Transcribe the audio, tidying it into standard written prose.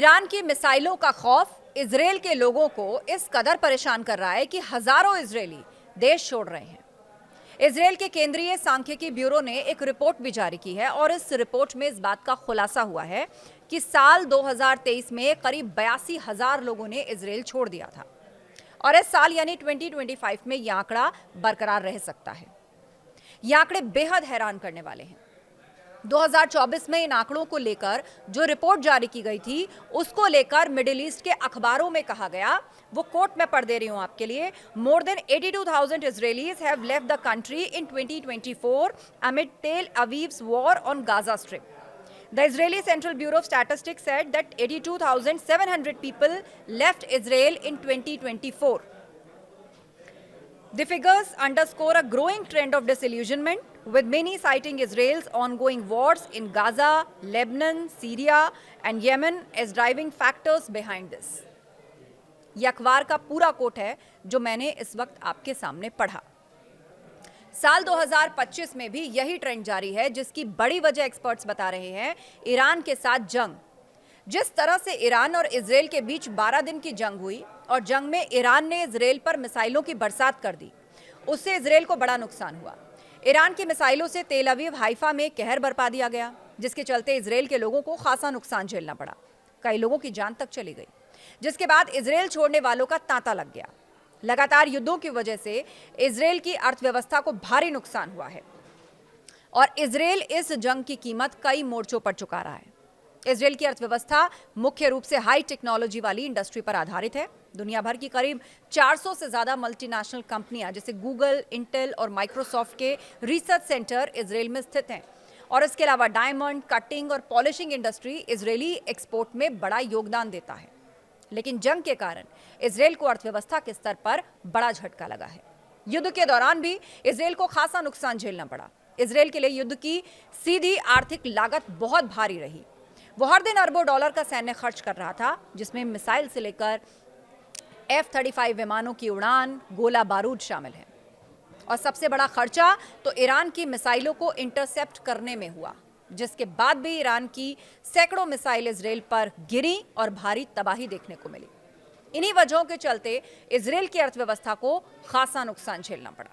Iran की मिसाइलों का खौफ इजरायल के लोगों को इस कदर परेशान कर रहा है कि हजारों इजरायली देश छोड़ रहे हैं। इजरायल के केंद्रीय सांख्यिकी ब्यूरो ने एक रिपोर्ट भी जारी की है और इस रिपोर्ट में इस बात का खुलासा हुआ है कि साल 2023 में करीब 82,000 लोगों ने इजरायल छोड़ दिया था और इस साल यानी 2025 में यह आंकड़ा बरकरार रह सकता है। ये आंकड़े बेहद हैरान करने वाले हैं। 2024 में इन आंकड़ों को लेकर जो रिपोर्ट जारी की गई थी उसको लेकर मिडिल ईस्ट के अखबारों में कहा गया, वो कोट मैं पढ़ दे रही हूं आपके लिए। More than 82,000 Israelis have left the country in 2024 amid Tel Aviv's war on Gaza Strip. The Israeli Central Bureau of Statistics said that 82,700 people left Israel in 2024. The figures underscore a growing trend of disillusionment, with many citing Israel's ongoing wars in Gaza, Lebanon, Syria, and Yemen as driving factors behind this. यह अखबार का पूरा coat है जो मैंने इस वक्त आपके सामने पढ़ा। साल 2025 में भी यही ट्रेंड जारी है, जिसकी बड़ी वजह एक्सपर्ट्स बता रहे हैं ईरान के साथ जंग। जिस तरह से ईरान और इजरायल के बीच 12 दिन की जंग हुई और जंग में ईरान ने इजरायल पर मिसाइलों की बरसात कर दी, उससे इजरायल को बड़ा नुकसान हुआ। ईरान की मिसाइलों से तेल अवीव हाइफा में कहर बरपा दिया गया, जिसके चलते इजरायल के लोगों को खासा नुकसान झेलना पड़ा। कई लोगों की जान तक चली गई, जिसके बाद इजरायल छोड़ने वालों का तांता लग गया। लगातार युद्धों की वजह से इजरायल की अर्थव्यवस्था को भारी नुकसान हुआ है और इजरायल इस जंग की कीमत कई मोर्चों पर चुका रहा है। इजरायल की अर्थव्यवस्था मुख्य रूप से हाई टेक्नोलॉजी वाली इंडस्ट्री पर आधारित है। दुनिया भर की करीब 400 से ज्यादा मल्टीनेशनल कंपनियां जैसे गूगल, इंटेल और माइक्रोसॉफ्ट के रिसर्च सेंटर इजरायल में स्थित हैं और इसके अलावा डायमंड, कटिंग और पॉलिशिंग इंडस्ट्री इजरायली एक्सपोर्ट में बड़ा योगदान देता है। लेकिन जंग के कारण इजरायल को अर्थव्यवस्था के स्तर पर बड़ा झटका लगा है। युद्ध के दौरान भी इजरायल को खासा नुकसान झेलना पड़ा। इजरायल के लिए युद्ध की सीधी आर्थिक लागत बहुत भारी रही। वो हर दिन अरबों डॉलर का सैन्य खर्च कर रहा था, जिसमें मिसाइल से लेकर F-35 विमानों की उड़ान, गोला बारूद शामिल है। और सबसे बड़ा खर्चा तो ईरान की मिसाइलों को इंटरसेप्ट करने में हुआ, जिसके बाद भी ईरान की सैकड़ों मिसाइल इजरायल पर गिरी और भारी तबाही देखने को मिली। इन्हीं वजहों के चलते इजरायल की अर्थव्यवस्था को खासा नुकसान झेलना पड़ा।